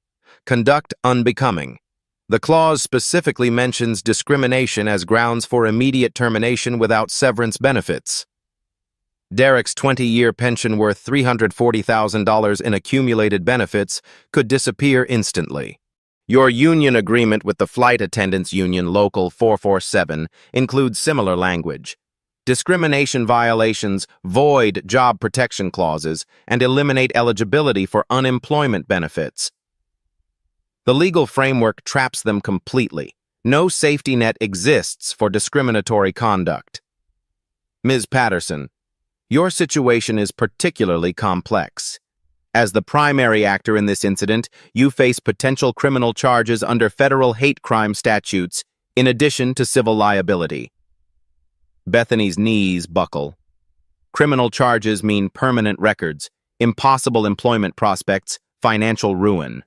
Conduct Unbecoming. The clause specifically mentions discrimination as grounds for immediate termination without severance benefits. Derek's 20-year pension worth $340,000 in accumulated benefits could disappear instantly. Your union agreement with the Flight Attendants Union Local 447 includes similar language. Discrimination violations void job protection clauses and eliminate eligibility for unemployment benefits. The legal framework traps them completely. No safety net exists for discriminatory conduct. Ms. Patterson, your situation is particularly complex. As the primary actor in this incident, you face potential criminal charges under federal hate crime statutes, in addition to civil liability. Bethany's knees buckle. Criminal charges mean permanent records, impossible employment prospects, financial ruin.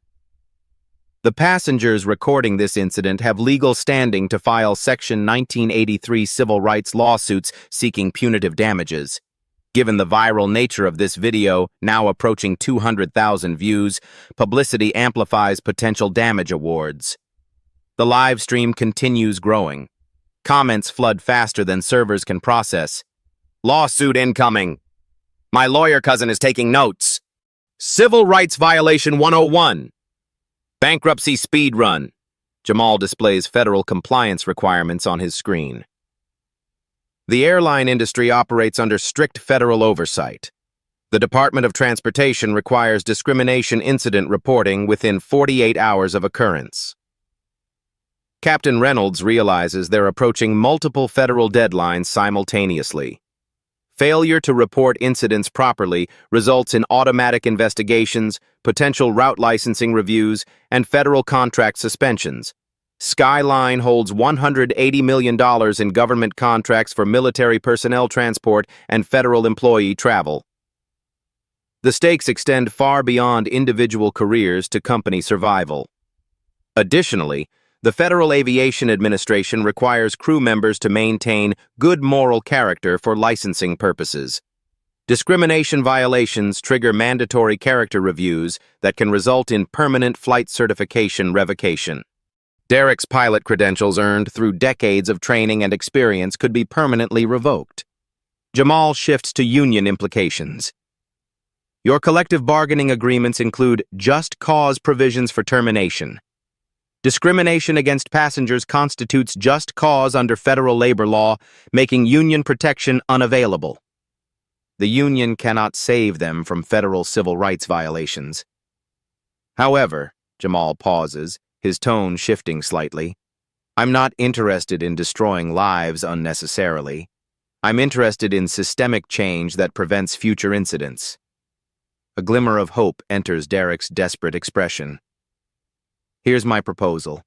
The passengers recording this incident have legal standing to file Section 1983 civil rights lawsuits seeking punitive damages. Given the viral nature of this video, now approaching 200,000 views, publicity amplifies potential damage awards. The live stream continues growing. Comments flood faster than servers can process. "Lawsuit incoming. My lawyer cousin is taking notes. Civil rights violation 101. Bankruptcy speed run." Jamal displays federal compliance requirements on his screen. The airline industry operates under strict federal oversight. The Department of Transportation requires discrimination incident reporting within 48 hours of occurrence. Captain Reynolds realizes they're approaching multiple federal deadlines simultaneously. Failure to report incidents properly results in automatic investigations, potential route licensing reviews, and federal contract suspensions. Skyline holds $180 million in government contracts for military personnel transport and federal employee travel. The stakes extend far beyond individual careers to company survival. Additionally, the Federal Aviation Administration requires crew members to maintain good moral character for licensing purposes. Discrimination violations trigger mandatory character reviews that can result in permanent flight certification revocation. Derek's pilot credentials earned through decades of training and experience could be permanently revoked. Jamal shifts to union implications. Your collective bargaining agreements include just cause provisions for termination. Discrimination against passengers constitutes just cause under federal labor law, making union protection unavailable. The union cannot save them from federal civil rights violations. However, Jamal pauses, his tone shifting slightly. I'm not interested in destroying lives unnecessarily. I'm interested in systemic change that prevents future incidents. A glimmer of hope enters Derek's desperate expression. Here's my proposal.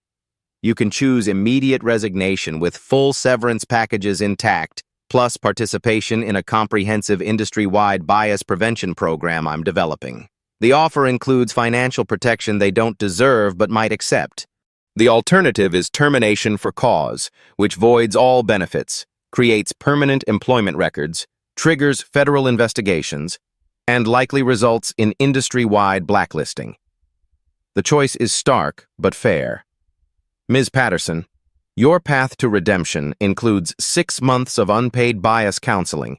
You can choose immediate resignation with full severance packages intact, plus participation in a comprehensive industry-wide bias prevention program I'm developing. The offer includes financial protection they don't deserve but might accept. The alternative is termination for cause, which voids all benefits, creates permanent employment records, triggers federal investigations, and likely results in industry-wide blacklisting. The choice is stark but fair. Ms. Patterson, your path to redemption includes 6 months of unpaid bias counseling,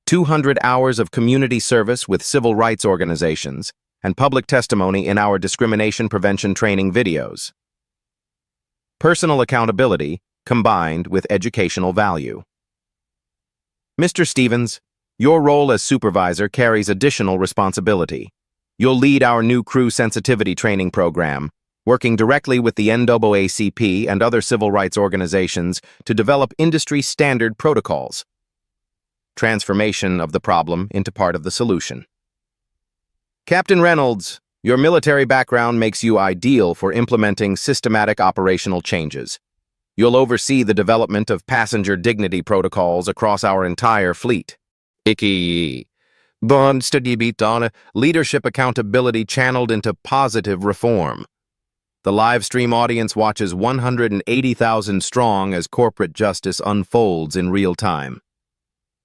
200 hours of community service with civil rights organizations, and public testimony in our discrimination prevention training videos. Personal accountability combined with educational value. Mr. Stevens, your role as supervisor carries additional responsibility. You'll lead our new crew sensitivity training program, working directly with the NAACP and other civil rights organizations to develop industry-standard protocols. Transformation of the problem into part of the solution. Captain Reynolds, your military background makes you ideal for implementing systematic operational changes. You'll oversee the development of passenger dignity protocols across our entire fleet. Leadership accountability channeled into positive reform. The live stream audience watches 180,000 strong as corporate justice unfolds in real time.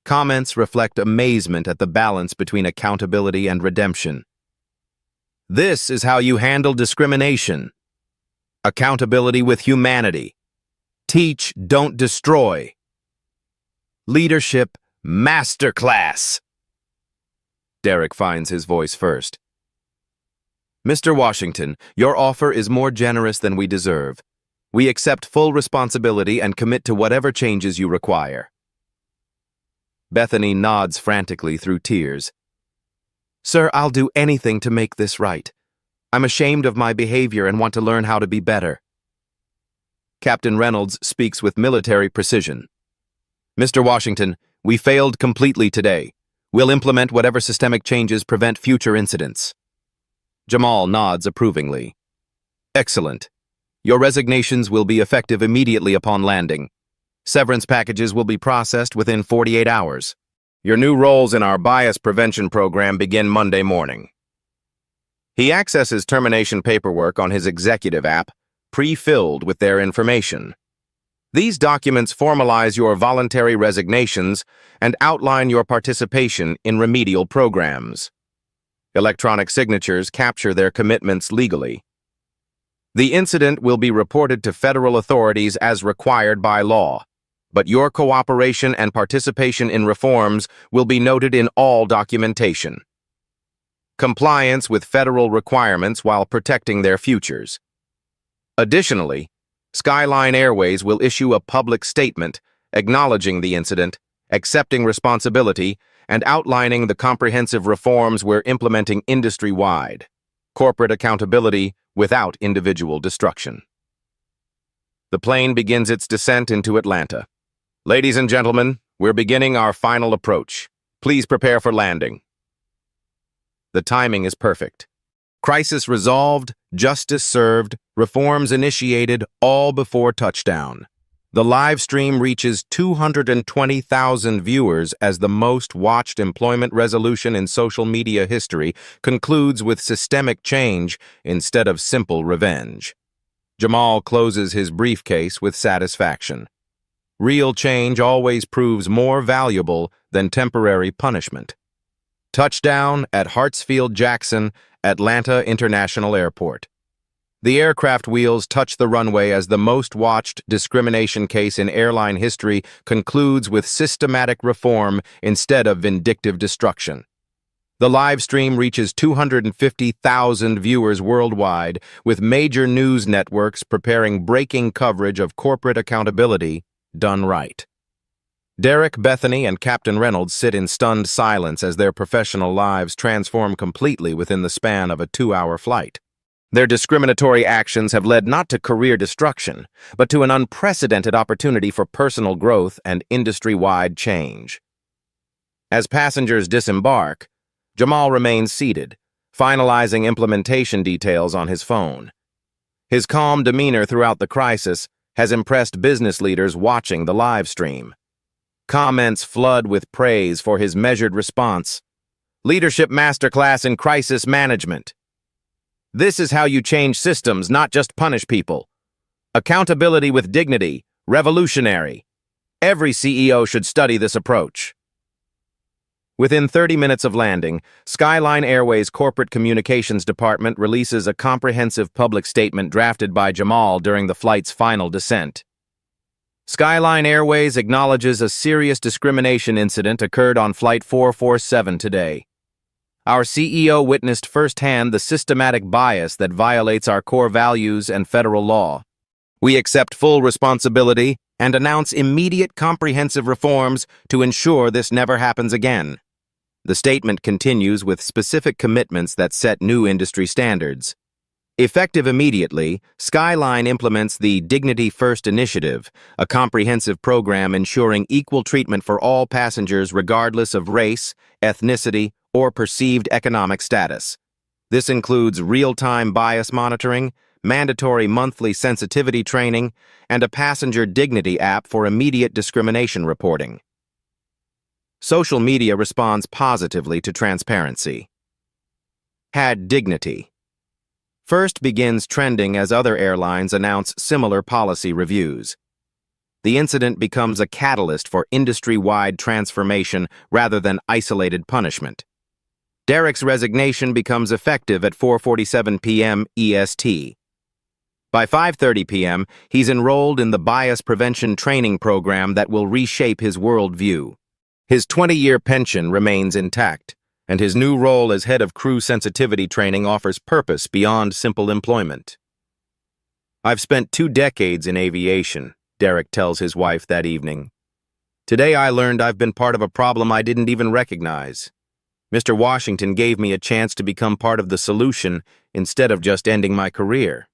Comments reflect amazement at the balance between accountability and redemption. This is how you handle discrimination. Accountability with humanity. Teach, don't destroy. Leadership Masterclass. Derek finds his voice first. Mr. Washington, your offer is more generous than we deserve. We accept full responsibility and commit to whatever changes you require. Bethany nods frantically through tears. Sir, I'll do anything to make this right. I'm ashamed of my behavior and want to learn how to be better. Captain Reynolds speaks with military precision. Mr. Washington, we failed completely today. We'll implement whatever systemic changes prevent future incidents. Jamal nods approvingly. Excellent. Your resignations will be effective immediately upon landing. Severance packages will be processed within 48 hours. Your new roles in our bias prevention program begin Monday morning. He accesses termination paperwork on his executive app, pre-filled with their information. These documents formalize your voluntary resignations and outline your participation in remedial programs. Electronic signatures capture their commitments legally. The incident will be reported to federal authorities as required by law, but your cooperation and participation in reforms will be noted in all documentation. Compliance with federal requirements while protecting their futures. Additionally, Skyline Airways will issue a public statement acknowledging the incident, accepting responsibility, and outlining the comprehensive reforms we're implementing industry-wide. Corporate accountability without individual destruction. The plane begins its descent into Atlanta. Ladies and gentlemen, we're beginning our final approach. Please prepare for landing. The timing is perfect. Crisis resolved, justice served, reforms initiated, all before touchdown. The live stream reaches 220,000 viewers as the most watched employment resolution in social media history concludes with systemic change instead of simple revenge. Jamal closes his briefcase with satisfaction. Real change always proves more valuable than temporary punishment. Touchdown at Hartsfield-Jackson, Atlanta International Airport. The aircraft wheels touch the runway as the most-watched discrimination case in airline history concludes with systematic reform instead of vindictive destruction. The live stream reaches 250,000 viewers worldwide, with major news networks preparing breaking coverage of corporate accountability done right. Derek, Bethany, and Captain Reynolds sit in stunned silence as their professional lives transform completely within the span of a 2-hour flight. Their discriminatory actions have led not to career destruction, but to an unprecedented opportunity for personal growth and industry-wide change. As passengers disembark, Jamal remains seated, finalizing implementation details on his phone. His calm demeanor throughout the crisis has impressed business leaders watching the live stream. Comments flood with praise for his measured response. Leadership Masterclass in Crisis Management. This is how you change systems, not just punish people. Accountability with dignity, revolutionary. Every CEO should study this approach. Within 30 minutes of landing, Skyline Airways' Corporate Communications Department releases a comprehensive public statement drafted by Jamal during the flight's final descent. Skyline Airways acknowledges a serious discrimination incident occurred on Flight 447 today. Our CEO witnessed firsthand the systematic bias that violates our core values and federal law. We accept full responsibility and announce immediate comprehensive reforms to ensure this never happens again. The statement continues with specific commitments that set new industry standards. Effective immediately, Skyline implements the Dignity First Initiative, a comprehensive program ensuring equal treatment for all passengers regardless of race, ethnicity, or perceived economic status. This includes real-time bias monitoring, mandatory monthly sensitivity training, and a passenger dignity app for immediate discrimination reporting. Social media responds positively to transparency. Had dignity. First begins trending as other airlines announce similar policy reviews. The incident becomes a catalyst for industry-wide transformation rather than isolated punishment. Derek's resignation becomes effective at 4:47 p.m. EST. By 5:30 p.m., he's enrolled in the bias prevention training program that will reshape his worldview. His 20-year pension remains intact, and his new role as head of crew sensitivity training offers purpose beyond simple employment. I've spent 2 decades in aviation, Derek tells his wife that evening. Today I learned I've been part of a problem I didn't even recognize. Mr. Washington gave me a chance to become part of the solution instead of just ending my career.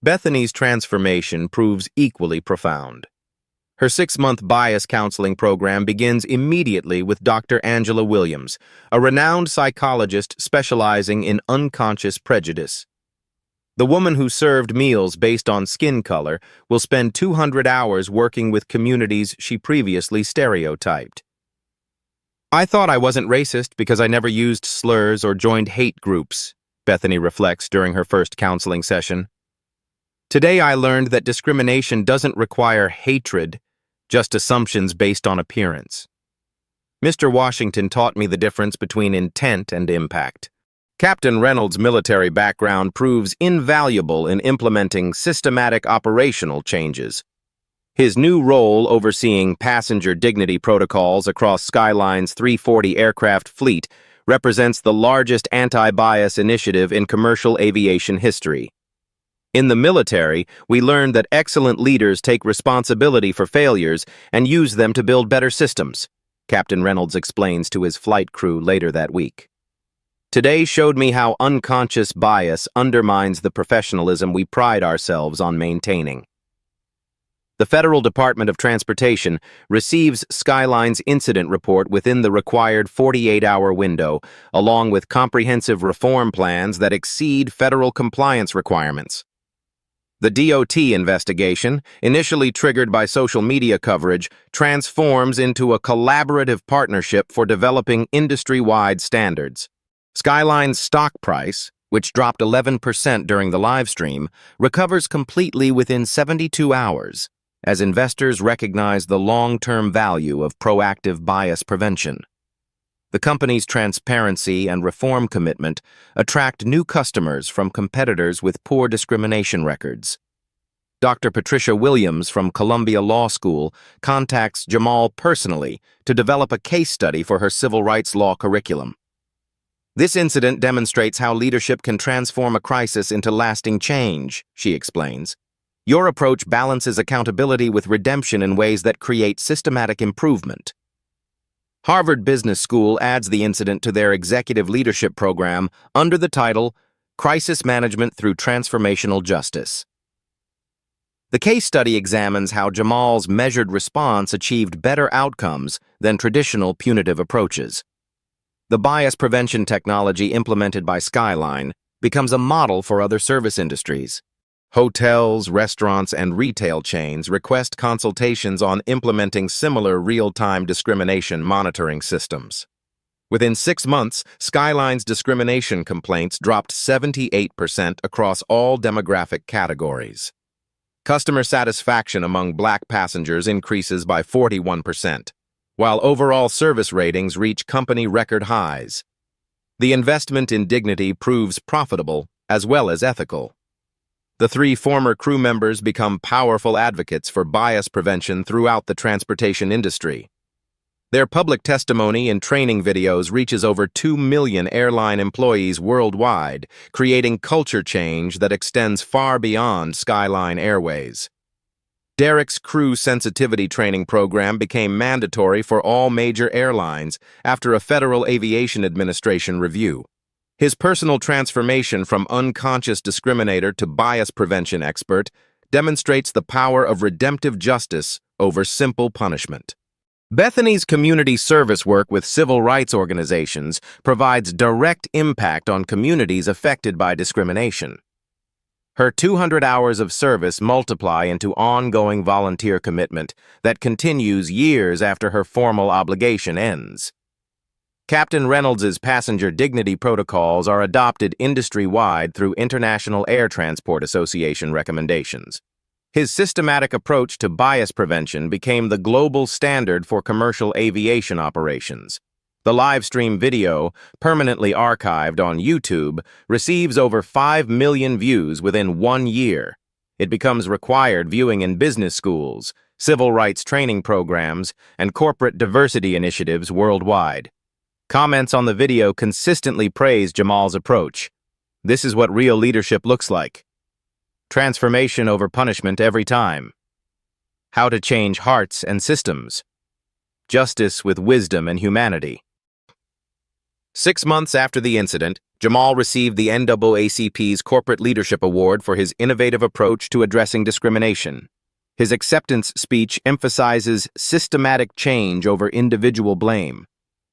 Bethany's transformation proves equally profound. Her 6-month bias counseling program begins immediately with Dr. Angela Williams, a renowned psychologist specializing in unconscious prejudice. The woman who served meals based on skin color will spend 200 hours working with communities she previously stereotyped. I thought I wasn't racist because I never used slurs or joined hate groups, Bethany reflects during her first counseling session. Today I learned that discrimination doesn't require hatred, just assumptions based on appearance. Mr. Washington taught me the difference between intent and impact. Captain Reynolds' military background proves invaluable in implementing systematic operational changes. His new role overseeing passenger dignity protocols across Skyline's 340 aircraft fleet represents the largest anti-bias initiative in commercial aviation history. In the military, we learned that excellent leaders take responsibility for failures and use them to build better systems, Captain Reynolds explains to his flight crew later that week. Today showed me how unconscious bias undermines the professionalism we pride ourselves on maintaining. The Federal Department of Transportation receives Skyline's incident report within the required 48-hour window, along with comprehensive reform plans that exceed federal compliance requirements. The DOT investigation, initially triggered by social media coverage, transforms into a collaborative partnership for developing industry-wide standards. Skyline's stock price, which dropped 11% during the live stream, recovers completely within 72 hours, as investors recognize the long-term value of proactive bias prevention. The The company's transparency and reform commitment attract new customers from competitors with poor discrimination records. Dr. Patricia Williams from Columbia Law School contacts Jamal personally to develop a case study for her civil rights law curriculum. This incident demonstrates how leadership can transform a crisis into lasting change, she explains. Your approach balances accountability with redemption in ways that create systematic improvement. Harvard Business School adds the incident to their executive leadership program under the title Crisis Management Through Transformational Justice. The case study examines how Jamal's measured response achieved better outcomes than traditional punitive approaches. The bias prevention technology implemented by Skyline becomes a model for other service industries. Hotels, restaurants, and retail chains request consultations on implementing similar real-time discrimination monitoring systems. Within 6 months, Skyline's discrimination complaints dropped 78% across all demographic categories. Customer satisfaction among Black passengers increases by 41%, while overall service ratings reach company record highs. The investment in dignity proves profitable as well as ethical. The 3 former crew members become powerful advocates for bias prevention throughout the transportation industry. Their public testimony and training videos reaches over 2 million airline employees worldwide, creating culture change that extends far beyond Skyline Airways. Derek's crew sensitivity training program became mandatory for all major airlines after a Federal Aviation Administration review. His personal transformation from unconscious discriminator to bias prevention expert demonstrates the power of redemptive justice over simple punishment. Bethany's community service work with civil rights organizations provides direct impact on communities affected by discrimination. Her 200 hours of service multiply into ongoing volunteer commitment that continues years after her formal obligation ends. Captain Reynolds's passenger dignity protocols are adopted industry-wide through International Air Transport Association recommendations. His systematic approach to bias prevention became the global standard for commercial aviation operations. The live stream video, permanently archived on YouTube, receives over 5 million views within 1 year. It becomes required viewing in business schools, civil rights training programs, and corporate diversity initiatives worldwide. Comments on the video consistently praise Jamal's approach. This is what real leadership looks like. Transformation over punishment every time. How to change hearts and systems. Justice with wisdom and humanity. 6 months after the incident, Jamal received the NAACP's Corporate Leadership Award for his innovative approach to addressing discrimination. His acceptance speech emphasizes systematic change over individual blame.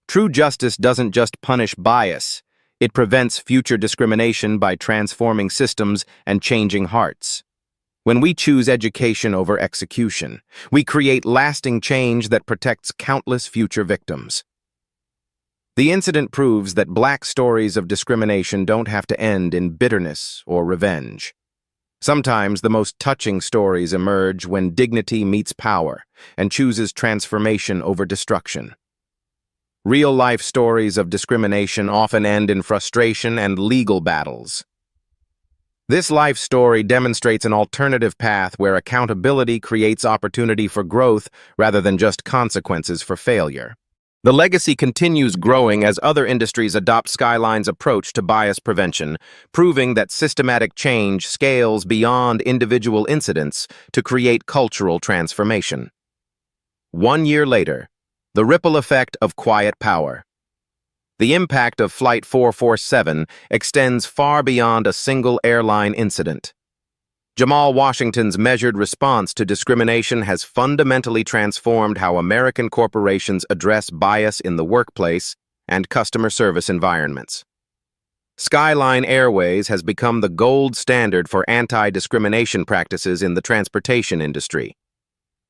True justice doesn't just punish bias, it prevents future discrimination by transforming systems and changing hearts. When we choose education over execution, we create lasting change that protects countless future victims. The incident proves that Black stories of discrimination don't have to end in bitterness or revenge. Sometimes the most touching stories emerge when dignity meets power and chooses transformation over destruction. Real-life stories of discrimination often end in frustration and legal battles. This life story demonstrates an alternative path where accountability creates opportunity for growth rather than just consequences for failure. The legacy continues growing as other industries adopt Skyline's approach to bias prevention, proving that systematic change scales beyond individual incidents to create cultural transformation. 1 year later, the ripple effect of quiet power. The impact of Flight 447 extends far beyond a single airline incident. Jamal Washington's measured response to discrimination has fundamentally transformed how American corporations address bias in the workplace and customer service environments. Skyline Airways has become the gold standard for anti-discrimination practices in the transportation industry.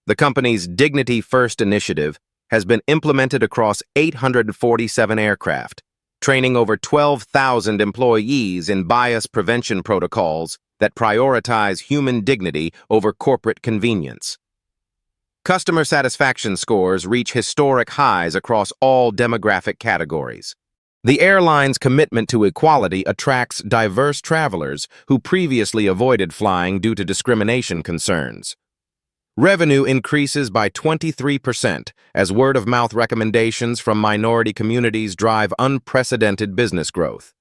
The company's Dignity First initiative has been implemented across 847 aircraft, training over 12,000 employees in bias prevention protocols that prioritize human dignity over corporate convenience. Customer satisfaction scores reach historic highs across all demographic categories. The airline's commitment to equality attracts diverse travelers who previously avoided flying due to discrimination concerns. Revenue increases by 23% as word-of-mouth recommendations from minority communities drive unprecedented business growth.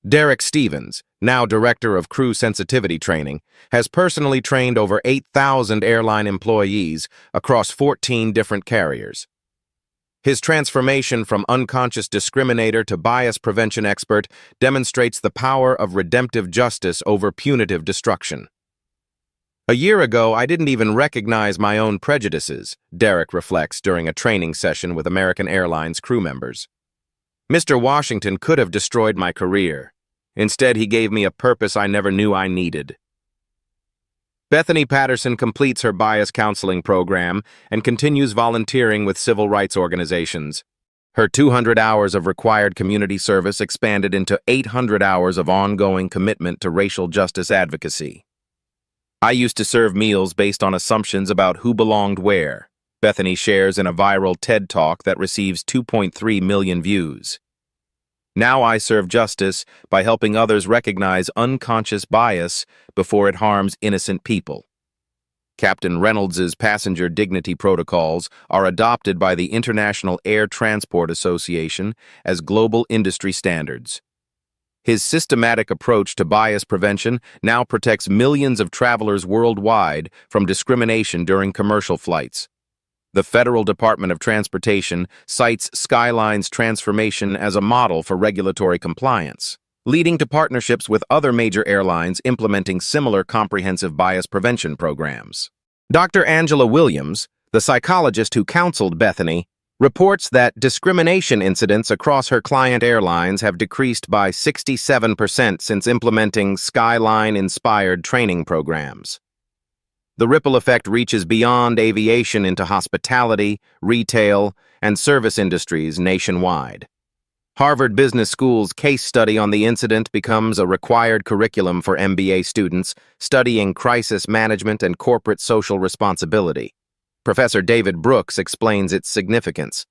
Derek Stevens, now Director of Crew Sensitivity Training, has personally trained over 8,000 airline employees across 14 different carriers. His transformation from unconscious discriminator to bias prevention expert demonstrates the power of redemptive justice over punitive destruction. A year ago, I didn't even recognize my own prejudices, Derek reflects during a training session with American Airlines crew members. Mr. Washington could have destroyed my career. Instead, he gave me a purpose I never knew I needed. Bethany Patterson completes her bias counseling program and continues volunteering with civil rights organizations. Her 200 hours of required community service expanded into 800 hours of ongoing commitment to racial justice advocacy. I used to serve meals based on assumptions about who belonged where, Bethany shares in a viral TED Talk that receives 2.3 million views. Now I serve justice by helping others recognize unconscious bias before it harms innocent people. Captain Reynolds's passenger dignity protocols are adopted by the International Air Transport Association as global industry standards. His systematic approach to bias prevention now protects millions of travelers worldwide from discrimination during commercial flights. The Federal Department of Transportation cites Skyline's transformation as a model for regulatory compliance, leading to partnerships with other major airlines implementing similar comprehensive bias prevention programs. Dr. Angela Williams, the psychologist who counseled Bethany, reports that discrimination incidents across her client airlines have decreased by 67% since implementing Skyline-inspired training programs. The ripple effect reaches beyond aviation into hospitality, retail, and service industries nationwide. Harvard Business School's case study on the incident becomes a required curriculum for MBA students studying crisis management and corporate social responsibility. Professor David Brooks explains its significance.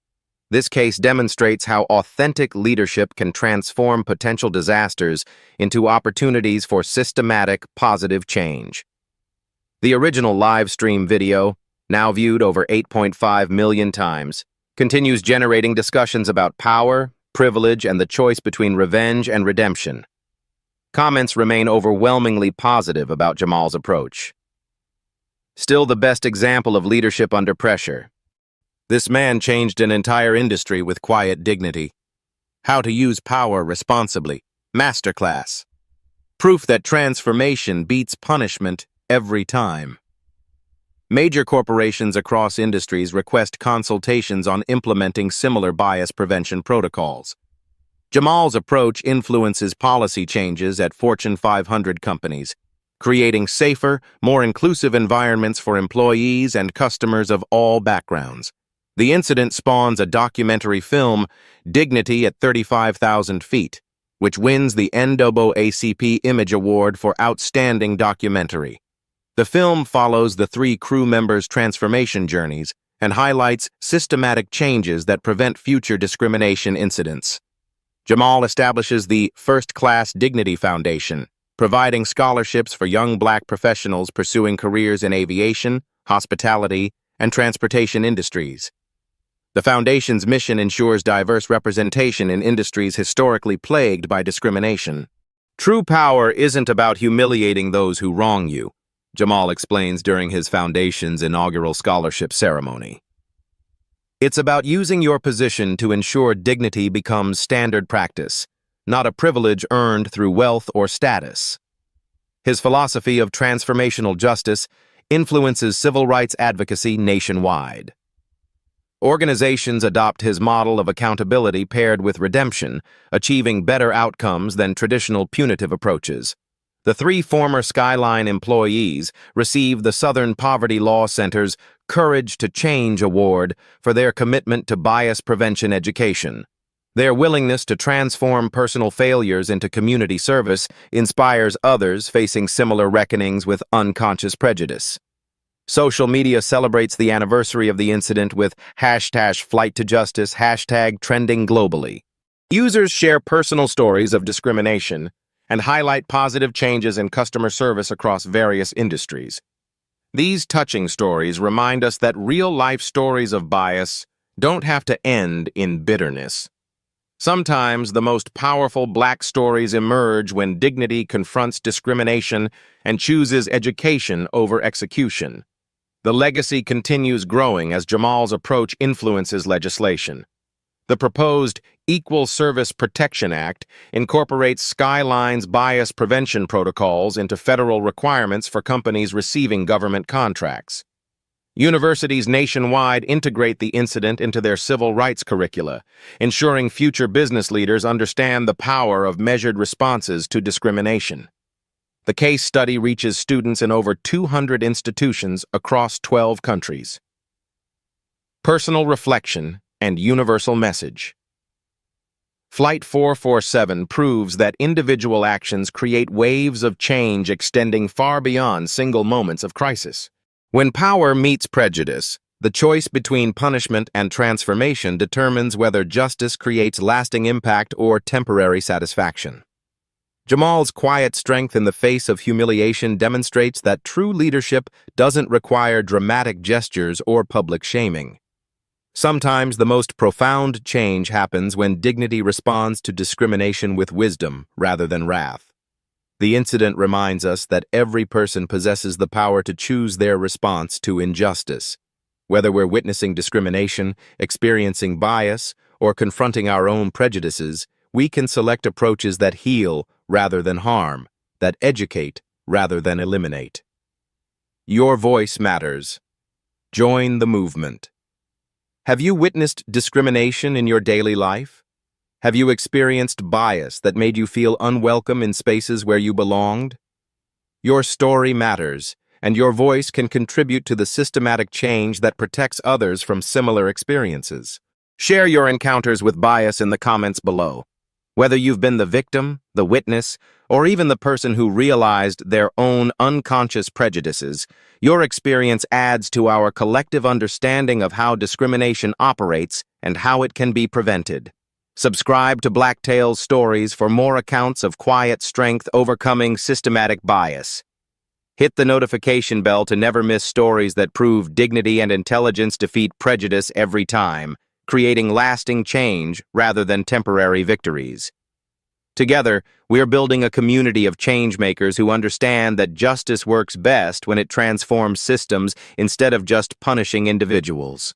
This case demonstrates how authentic leadership can transform potential disasters into opportunities for systematic, positive change. The original live stream video, now viewed over 8.5 million times, continues generating discussions about power, privilege, and the choice between revenge and redemption. Comments remain overwhelmingly positive about Jamal's approach. Still the best example of leadership under pressure. This man changed an entire industry with quiet dignity. How to use power responsibly. Masterclass. Proof that transformation beats punishment every time. Major corporations across industries request consultations on implementing similar bias prevention protocols. Jamal's approach influences policy changes at Fortune 500 companies, creating safer, more inclusive environments for employees and customers of all backgrounds. The incident spawns a documentary film, Dignity at 35,000 Feet, which wins the NAACP Image Award for Outstanding Documentary. The film follows the three crew members' transformation journeys and highlights systematic changes that prevent future discrimination incidents. Jamal establishes the First Class Dignity Foundation, providing scholarships for young Black professionals pursuing careers in aviation, hospitality, and transportation industries. The foundation's mission ensures diverse representation in industries historically plagued by discrimination. True power isn't about humiliating those who wrong you, Jamal explains during his foundation's inaugural scholarship ceremony. It's about using your position to ensure dignity becomes standard practice, not a privilege earned through wealth or status. His philosophy of transformational justice influences civil rights advocacy nationwide. Organizations adopt his model of accountability paired with redemption, achieving better outcomes than traditional punitive approaches. The three former Skyline employees received the Southern Poverty Law Center's Courage to Change Award for their commitment to bias prevention education. Their willingness to transform personal failures into community service inspires others facing similar reckonings with unconscious prejudice. Social media celebrates the anniversary of the incident with hashtag flight to justice, hashtag trending globally. Users share personal stories of discrimination and highlight positive changes in customer service across various industries. These touching stories remind us that real-life stories of bias don't have to end in bitterness. Sometimes the most powerful Black stories emerge when dignity confronts discrimination and chooses education over execution. The legacy continues growing as Jamal's approach influences legislation. The proposed Equal Service Protection Act incorporates Skyline's bias prevention protocols into federal requirements for companies receiving government contracts. Universities nationwide integrate the incident into their civil rights curricula, ensuring future business leaders understand the power of measured responses to discrimination. The case study reaches students in over 200 institutions across 12 countries. Personal reflection and universal message. Flight 447 proves that individual actions create waves of change extending far beyond single moments of crisis. When power meets prejudice, the choice between punishment and transformation determines whether justice creates lasting impact or temporary satisfaction. Jamal's quiet strength in the face of humiliation demonstrates that true leadership doesn't require dramatic gestures or public shaming. Sometimes the most profound change happens when dignity responds to discrimination with wisdom rather than wrath. The incident reminds us that every person possesses the power to choose their response to injustice. Whether we're witnessing discrimination, experiencing bias, or confronting our own prejudices, we can select approaches that heal rather than harm, that educate rather than eliminate. Your voice matters. Join the movement. Have you witnessed discrimination in your daily life? Have you experienced bias that made you feel unwelcome in spaces where you belonged? Your story matters, and your voice can contribute to the systematic change that protects others from similar experiences. Share your encounters with bias in the comments below. Whether you've been the victim, the witness, or even the person who realized their own unconscious prejudices, your experience adds to our collective understanding of how discrimination operates and how it can be prevented. Subscribe to Black Tales Stories for more accounts of quiet strength overcoming systematic bias. Hit the notification bell to never miss stories that prove dignity and intelligence defeat prejudice every time, creating lasting change rather than temporary victories. Together, we're building a community of change-makers who understand that justice works best when it transforms systems instead of just punishing individuals.